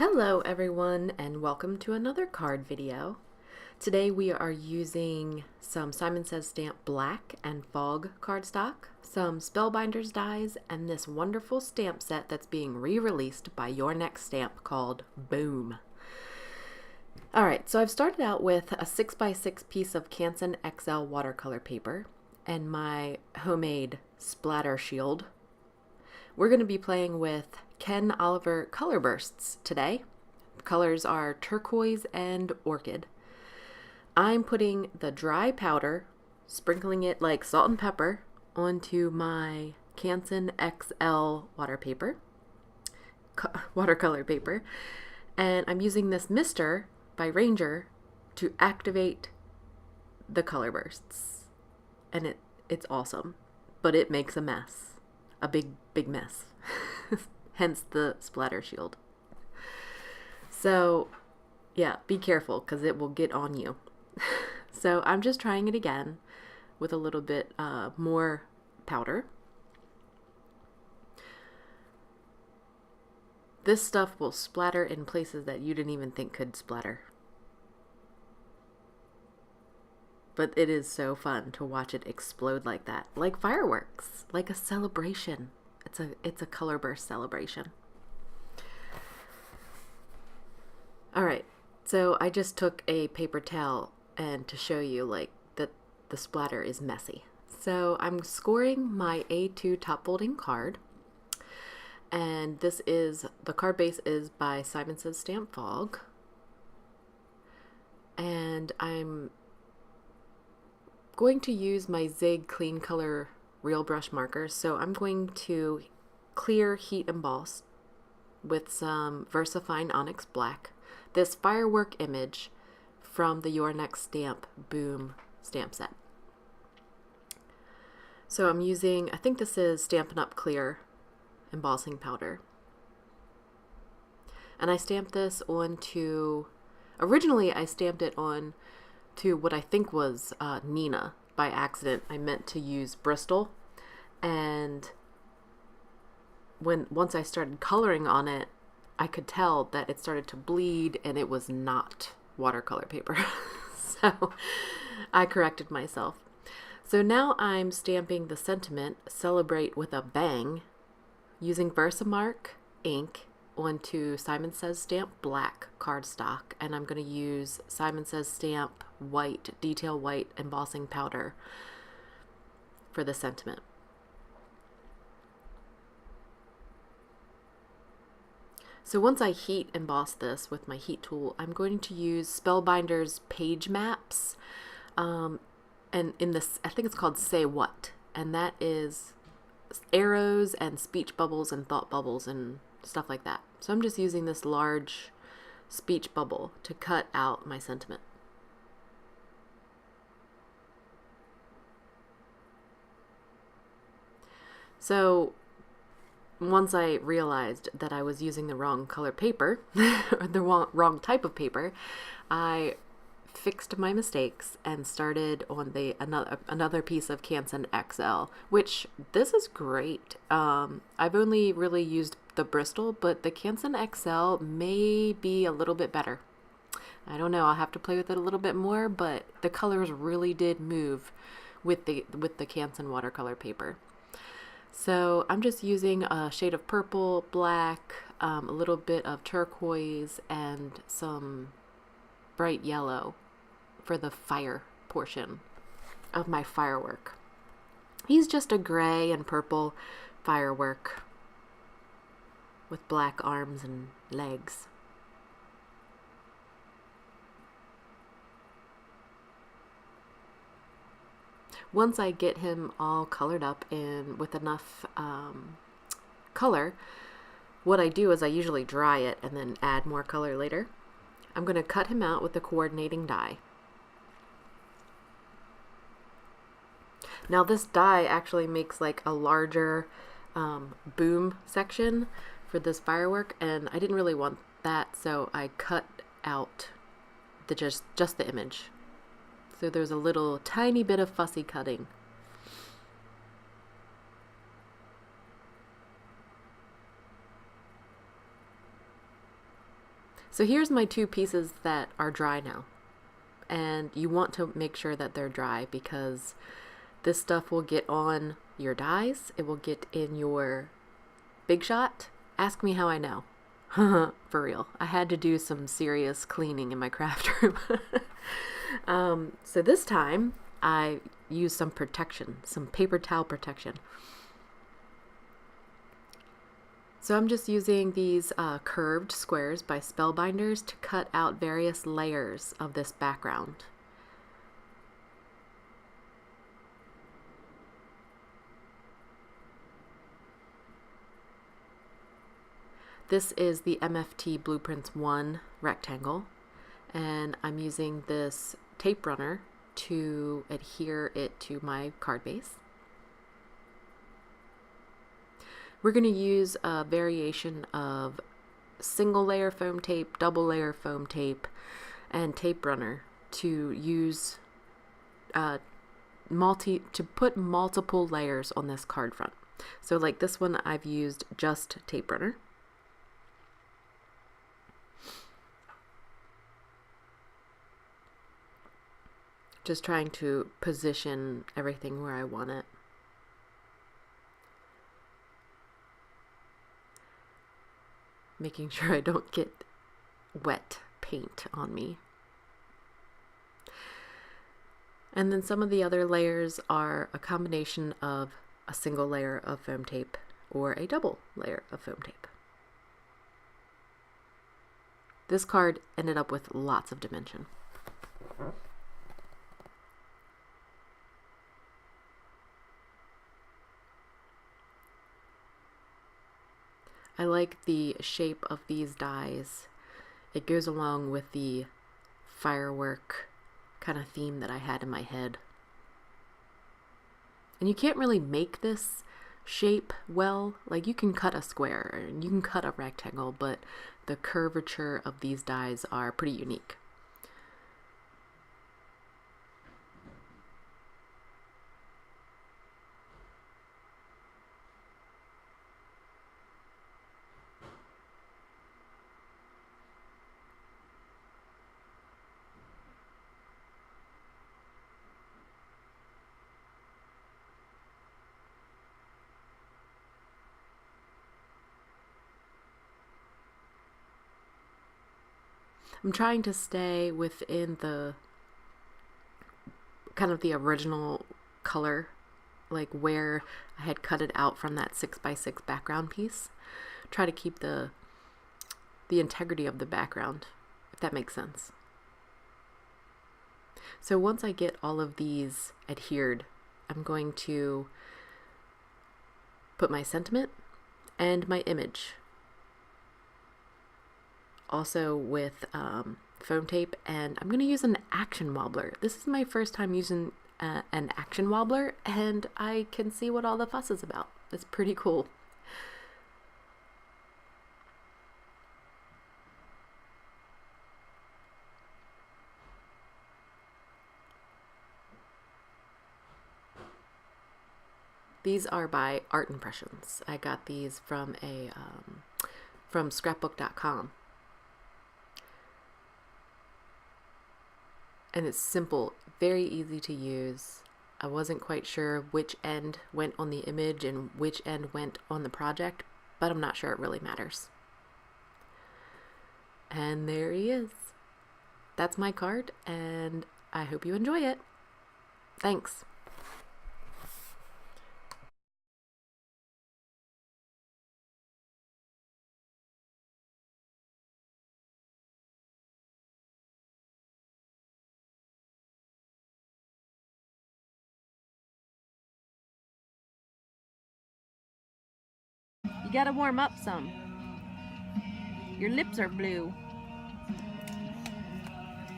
Hello everyone and welcome to another card video. Today we are using some Simon Says Stamp Black and Fog cardstock, some Spellbinders dies, and this wonderful stamp set that's being re-released by Your Next Stamp called Boom. Alright, so I've started out with a 6x6 piece of Canson XL watercolor paper and my homemade splatter shield. We're going to be playing with Ken Oliver color bursts today. Colors are Turquoise and Orchid. I'm putting the dry powder, sprinkling it like salt and pepper, onto my Canson XL watercolor paper, and I'm using this mister by Ranger to activate the color bursts. And it's awesome, but it makes a mess. A big mess. Hence the splatter shield. So yeah, be careful because it will get on you. So I'm just trying it again with a little bit more powder. This stuff will splatter in places that you didn't even think could splatter. But it is so fun to watch it explode like that, like fireworks, like a celebration. It's a color burst celebration. All right, so I just took a paper towel and to show you like that the splatter is messy. So I'm scoring my A2 top folding card, and the card base is by Simon Says Stamp Fog, and I'm going to use my Zig Clean Color real brush markers. So I'm going to clear heat emboss with some VersaFine Onyx black this firework image from the Your Next Stamp Boom stamp set. So I'm using, I think this is Stampin' Up! Clear embossing powder. And I stamped this onto, originally I stamped it on to what I think was Neenah. By accident. I meant to use Bristol, and once I started coloring on it, I could tell that it started to bleed and it was not watercolor paper. So I corrected myself. So now I'm stamping the sentiment "Celebrate with a Bang" using VersaMark ink onto Simon Says Stamp Black cardstock, and I'm going to use Simon Says Stamp white, detail white embossing powder for the sentiment. So once I heat emboss this with my heat tool, I'm going to use Spellbinders page maps, and in this, I think it's called Say What, and that is arrows and speech bubbles and thought bubbles and stuff like that. So I'm just using this large speech bubble to cut out my sentiment. So once I realized that I was using the wrong color paper, or the wrong type of paper, I fixed my mistakes and started on another piece of Canson XL, which this is great. I've only really used the Bristol, but the Canson XL may be a little bit better. I don't know, I'll have to play with it a little bit more, but the colors really did move with the Canson watercolor paper. So I'm just using a shade of purple, black, a little bit of turquoise, and some bright yellow for the fire portion of my firework. He's just a gray and purple firework with black arms and legs. Once I get him all colored up with enough color, what I do is I usually dry it and then add more color later. I'm going to cut him out with the coordinating die. Now this die actually makes like a larger boom section for this firework, and I didn't really want that, so I cut out just the image. So there's a little tiny bit of fussy cutting. So here's my two pieces that are dry now. And you want to make sure that they're dry because this stuff will get on your dies. It will get in your Big Shot. Ask me how I know. For real. I had to do some serious cleaning in my craft room. So this time I used some protection, some paper towel protection. So I'm just using these curved squares by Spellbinders to cut out various layers of this background. This is the MFT Blueprints 1 rectangle, and I'm using this tape runner to adhere it to my card base. We're going to use a variation of single layer foam tape, double layer foam tape, and tape runner to use to put multiple layers on this card front. So like this one, I've used just tape runner. Just trying to position everything where I want it. Making sure I don't get wet paint on me. And then some of the other layers are a combination of a single layer of foam tape or a double layer of foam tape. This card ended up with lots of dimension. I like the shape of these dies. It goes along with the firework kind of theme that I had in my head. And you can't really make this shape well. Like you can cut a square and you can cut a rectangle, but the curvature of these dies are pretty unique. I'm trying to stay within the kind of the original color, like where I had cut it out from that 6x6 background piece. Try to keep the integrity of the background, if that makes sense. So once I get all of these adhered, I'm going to put my sentiment and my image. Also with foam tape, and I'm going to use an action wobbler. This is my first time using an action wobbler, and I can see what all the fuss is about. It's pretty cool. These are by Art Impressions. I got these from from scrapbook.com. And it's simple, very easy to use. I wasn't quite sure which end went on the image and which end went on the project, but I'm not sure it really matters. And there he is. That's my card, and I hope you enjoy it. Thanks. You gotta warm up some. Your lips are blue. That's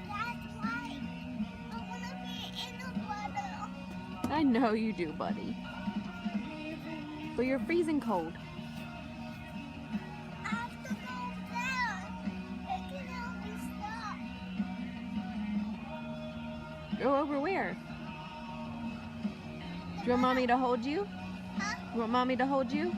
why I wanna be in the water. I know you do, buddy. But you're freezing cold. I have to go down. It can help me stop. Go over where? Do you want mommy to hold you? Huh? You want mommy to hold you?